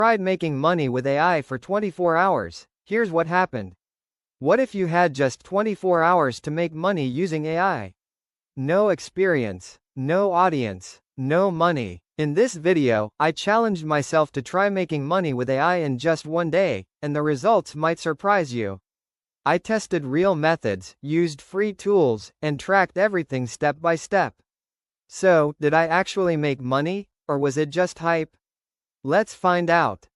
tried making money with AI for 24 hours. Here's what happened. What if you had just 24 hours to make money using AI? No experience, no audience, no money. In this video, I challenged myself to try making money with AI in just one day, and the results might surprise you. I tested real methods, used free tools, and tracked everything step by step. So, did I actually make money, or was it just hype? Let's find out.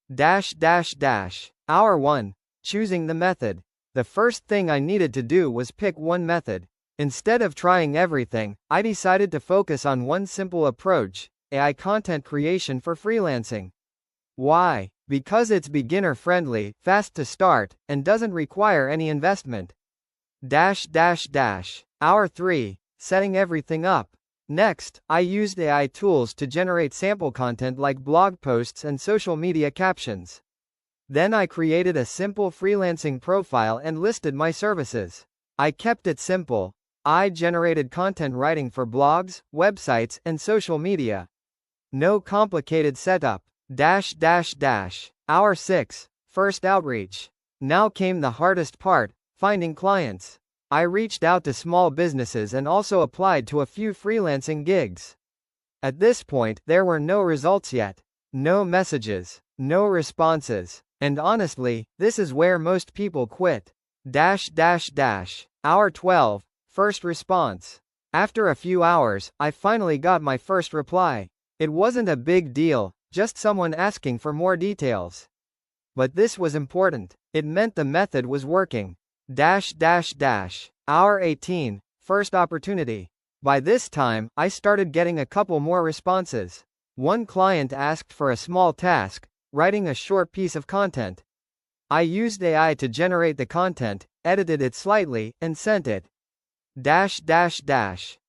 Hour 1. Choosing the method. The first thing I needed to do was pick one method. Instead of trying everything, I decided to focus on one simple approach: AI content creation for freelancing. Why? Because it's beginner-friendly, fast to start, and doesn't require any investment. Hour 3. Setting everything up. Next, I used AI tools to generate sample content like blog posts and social media captions. Then I created a simple freelancing profile and listed my services. I kept it simple. I generated content writing for blogs, websites, and social media. No complicated setup. Hour 6. First outreach. Now came the hardest part, finding clients. I reached out to small businesses and also applied to a few freelancing gigs. At this point, there were no results yet. No messages. No responses. And honestly, this is where most people quit. Hour 12. First response. After a few hours, I finally got my first reply. It wasn't a big deal, just someone asking for more details. But this was important. It meant the method was working. Hour 18. First opportunity. By this time, I started getting a couple more responses. One client asked for a small task, writing a short piece of content. I used AI to generate the content, edited it slightly, and sent it.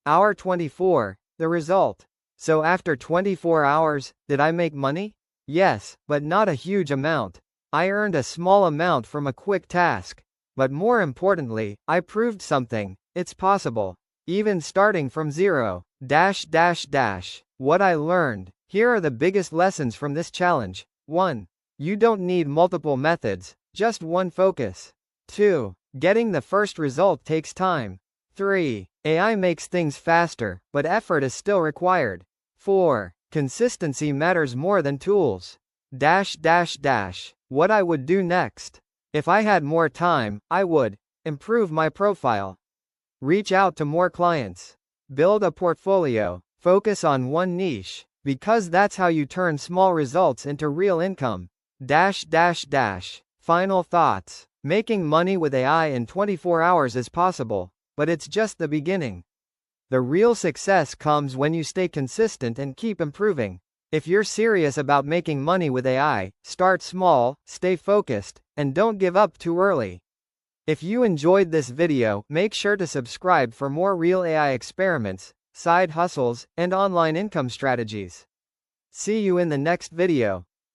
Hour 24. The result. So after 24 hours, did I make money? Yes, but not a huge amount. I earned a small amount from a quick task. But more importantly, I proved something. It's possible. Even starting from zero. What I learned. Here are the biggest lessons from this challenge. 1. You don't need multiple methods, just one focus. 2. Getting the first result takes time. 3. AI makes things faster, but effort is still required. 4. Consistency matters more than tools. What I would do next. If I had more time, I would improve my profile, reach out to more clients, build a portfolio, focus on one niche, because that's how you turn small results into real income. Final thoughts. Making money with AI in 24 hours is possible, but it's just the beginning. The real success comes when you stay consistent and keep improving. If you're serious about making money with AI, start small, stay focused, and don't give up too early. If you enjoyed this video, make sure to subscribe for more real AI experiments, side hustles, and online income strategies. See you in the next video.